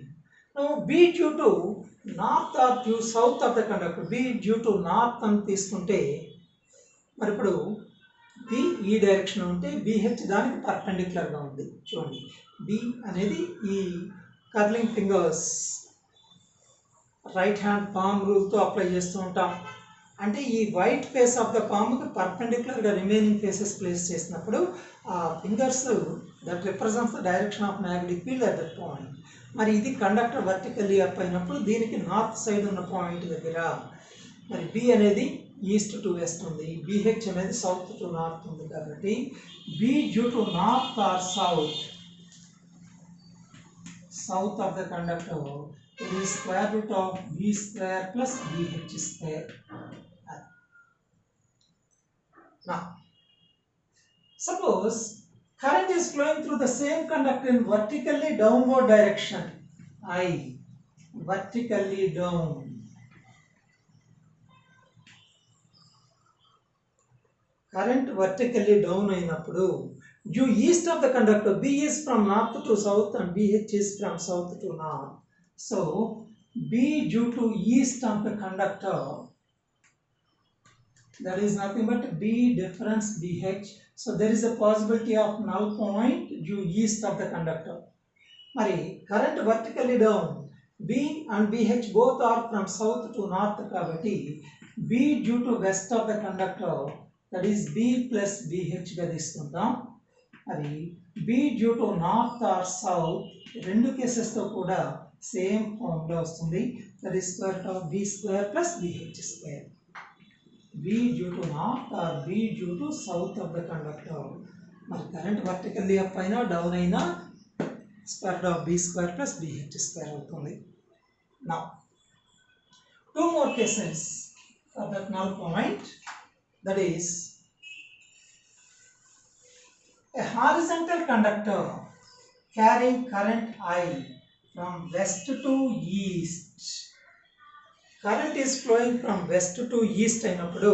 Now B due to north or due south of the conductor, B due to north అని తీసుకుంటే మరి ఇప్పుడు B ఈ direction ఉంటే BH దానికి పర్పెండిక్యులర్గా ఉంది. చూడండి, B అనేది ఈ curling fingers right hand palm రూల్తో అప్లై చేస్తూ ఉంటాం. అంటే ఈ వైట్ ఫేస్ ఆఫ్ ద పామ్కి పర్పెండిక్యులర్గా రిమైనింగ్ ఫేసెస్ ప్లేస్ చేసినప్పుడు ఆ fingers that represents the direction of magnetic field at that point. మరి ఇది కండక్టర్ వర్టికల్లీ అప్ అయినప్పుడు దీనికి నార్త్ సైడ్ ఉన్న పాయింట్ దగ్గర మరి B అనేది ఈస్ట్ టు వెస్ట్ ఉంది, BH అనేది సౌత్ టు నార్త్ ఉంది కాబట్టి B due to north are south of the conductor it is square root of B square plus BH square. Now, suppose current is flowing through the same conductor in vertically downward direction, I, vertically down. Current vertically down అయినప్పుడు due east of the conductor, B is from north to south and BH is from south to north. So B due to east of the conductor, that is nothing but B difference BH. So there is a possibility of null point due east of the conductor. Mari current vertically down, B and BH both are from south to north kabatti B due to west of the conductor, that is B plus BH ga తీసుకుంటాం. మరి B due to north or south రెండు cases తో కూడా same form లో వస్తుంది, that is square root of B square plus BH square. B due to north or B due to south of the conductor. మరి current vertically up అయినా down అయినా square root of B square plus BH square అవుతుంది. Now, two more cases for that null point, that is a horizontal conductor carrying current I from west to east. Current is flowing from west to east అయినప్పుడు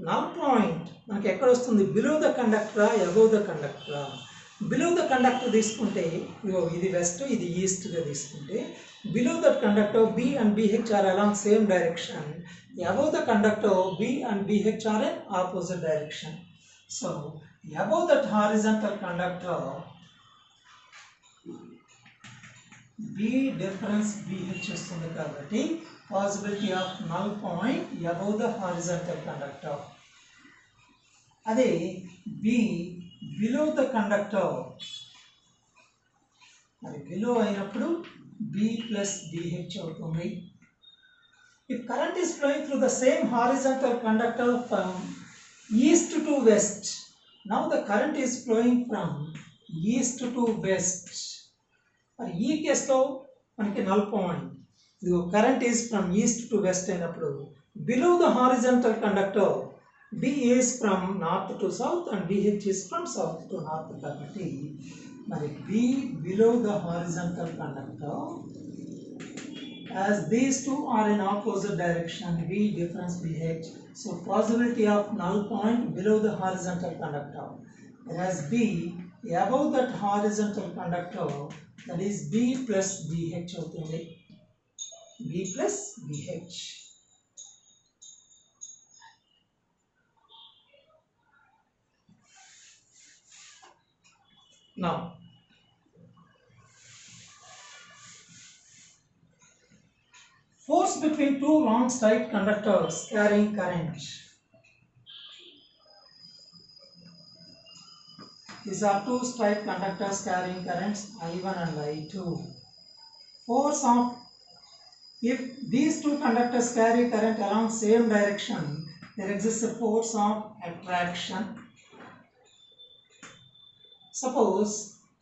null point మనకి ఎక్కడ వస్తుంది, below the కండక్టరా above the కండక్టరా. Below the conductor తీసుకుంటే ఇది west ఇది ఈస్ట్గా తీసుకుంటే below the conductor B and BH are along same direction. Above the conductor B and BH are in opposite direction. So above that horizontal conductor B difference BH వస్తుంది కాబట్టి possibility of null point above the horizontal conductor. అదే B below the conductor, మరి below అయినప్పుడు B plus BH అవుతుంది. If current is flowing through the same horizontal conductor from east to west, now the current is flowing from east to west. మరి ఈ కేసులో మనకి null point, ఇది current is from east to west అయినప్పుడు below the horizontal conductor B is from north to south and BH is from south to north కాబట్టి మరి B below the horizontal conductor, as these two are in opposite direction, B difference BH, so possibility of null point below the horizontal conductor, whereas B above that horizontal conductor, that is B plus BH అవుతుంది. B plus BH. Now force between two long straight conductors carrying current. These are two straight conductors carrying currents I1 and I2. Force of, if these two conductors carry current along same direction, there exists a force of attraction. Suppose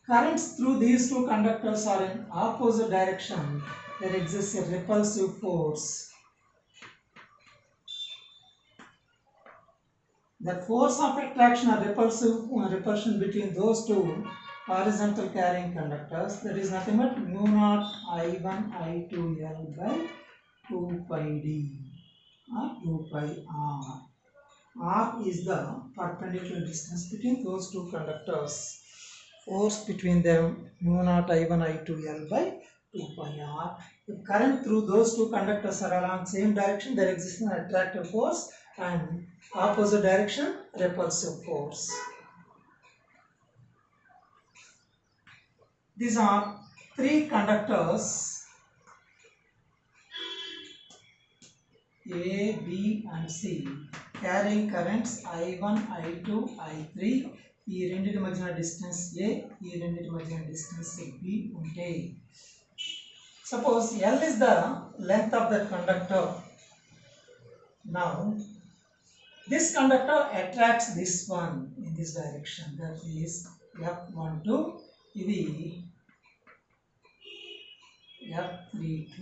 currents through these two conductors are in opposite direction, there exists a repulsive force. The force of attraction or repulsion between those two horizontal carrying conductors, that is nothing but mu naught I1 I2L by 2 pi d or 2 pi r. R is the perpendicular distance between those two conductors. Force between them mu naught I1 I2L by 2 pi r. If current through those two conductors are along same direction, there exists an attractive force, and opposite direction repulsive force. These are three conductors A, B and C carrying currents I1, I2, I3. ఈ రెండింటి మధ్యన distance A, ఈ రెండింటి మధ్యన distance B ఉంటే, suppose L is the length of the conductor. Now this conductor attracts this one in this direction, that is F12, ఇది F32.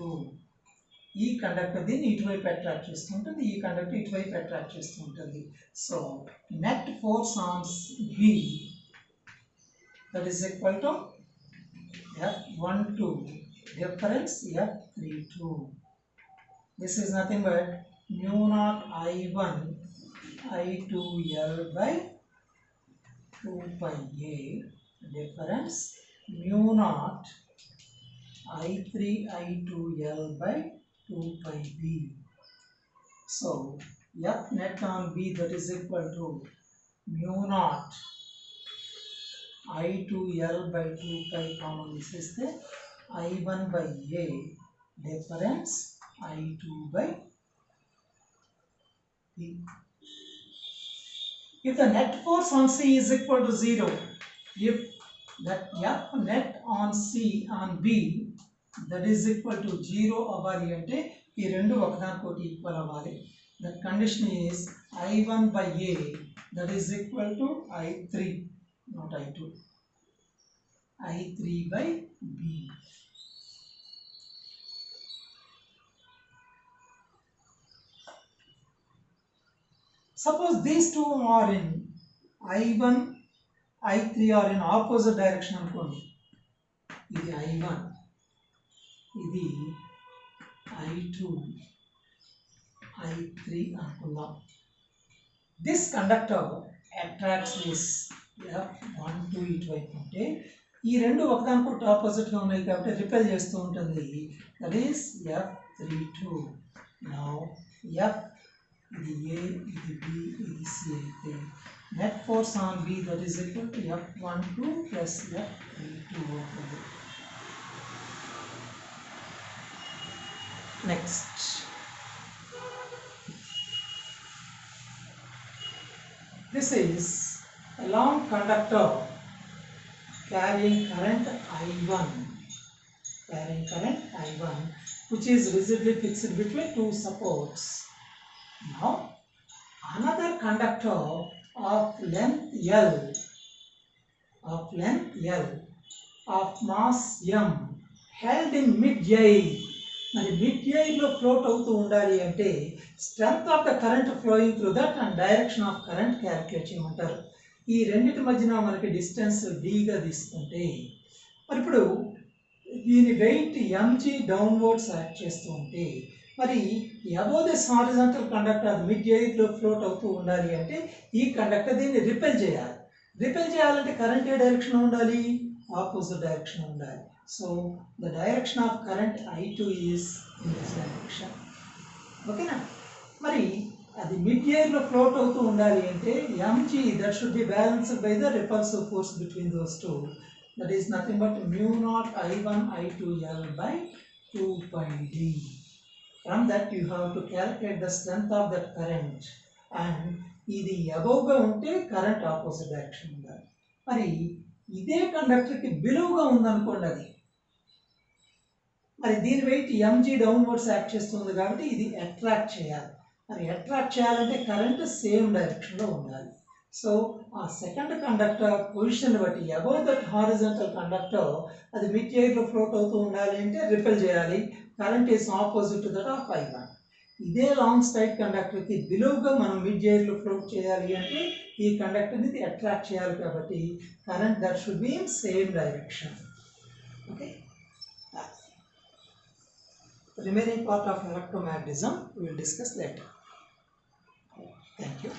ఈ conductor దీన్ని ఇటువైపు అట్రాక్ట్ చేస్తూ ఉంటుంది, ఈ కండక్టర్ ఇటువైపు అట్రాక్ట్ చేస్తూ ఉంటుంది. So net force on B, that is equal to F12 difference F32. This is nothing but mu naught I1 I2L by 2 pi A difference mu naught I3 I2L by 2 pi B. So F net on B, that is equal to mu naught I2L by 2 pi common this is the I1 by A difference I2 by B. If the net force on C is equal to 0, if that F net on C on B, that is equal to 0 అవ్వాలి అంటే ఈ రెండు ఒకదానికొకటి equal అవ్వాలి. That condition is I1 by A, that is equal to I3, not I2, I3 by B. Suppose these two are in I1, I3 are in opposite direction అనుకోండి, ఇది I1, ఇది I2, I3 అనుకుందాం. This conductor attracts this F12 ఇటువైపు ఉంటే, ఈ రెండు ఒకదానికొకటి ఆపోజిట్గా ఉన్నాయి కాబట్టి రిపెల్ చేస్తూ ఉంటుంది, that is F32. Now F ఇది A, ఇది B, ఇది C అయితే net force on B, that is equal to F12 plus F32 అవుతుంది. Next, this is a long conductor carrying current I1, which is rigidly fixed between two supports. Now, another conductor of length L, of mass M, held in mid-air. మరి mid ఎయిర్లో float అవుతూ ఉండాలి అంటే strength of the current flowing through that and direction of current calculate చేయమంటారు. ఈ రెండింటి మధ్యన మనకి distance డీగా తీసుకుంటే మరి ఇప్పుడు దీని వెయిట్ ఎంజీ డౌన్వర్డ్స్ యాక్ట్ చేస్తూ ఉంటే మరి అబోవ్ దిస్ హారిజాంటల్ కండక్టర్ అది మిడ్ ఎయిర్లో ఫ్లోట్ అవుతూ ఉండాలి అంటే ఈ కండక్టర్ దీన్ని రిపెల్ చేయాలి. రిపెల్ చేయాలంటే కరెంట్ ఏ డైరెక్షన్ ఉండాలి? ఆపోజిట్ డైరెక్షన్ ఉండాలి. So the direction of current I2 is in this direction. Okay na? మరి అది మిడ్ ఎయిర్ లో ఫ్లోట్ అవుతూ ఉండాలి అంటే mg that should be balanced by the repulsive force between those two. That is nothing but mu naught I1 I2L by 2 pi d. From that you have to calculate the strength of that current and ఇది above గా ఉంటే current opposite direction ఉండాలి. మరి ఇదే conductor కి బిలోగా ఉందనుకోండి అది మరి దీని వెయిట్ ఎంజీ డౌన్వర్డ్స్ యాక్ట్ చేస్తుంది కాబట్టి ఇది అట్రాక్ట్ చేయాలి. మరి అట్రాక్ట్ చేయాలంటే కరెంట్ సేమ్ డైరెక్షన్లో ఉండాలి. సో ఆ సెకండ్ కండక్టర్ పొజిషన్ బట్టి అబౌవ్ దట్ హారిజాంటల్ కండక్టర్ అది మిడ్ ఎయిర్లో ఫ్లోట్ అవుతూ ఉండాలి అంటే రిపెల్ చేయాలి. Current is opposite to that of I1. ఇదే లాంగ్ స్ట్రైట్ కండక్టర్కి బిలోగా మనం మిడ్ ఎయిర్లో ఫ్లోట్ చేయాలి అంటే ఈ కండక్టర్ని అట్రాక్ట్ చేయాలి కాబట్టి current that should be in same direction. Okay. The remaining part of electromagnetism we will discuss later. Thank you.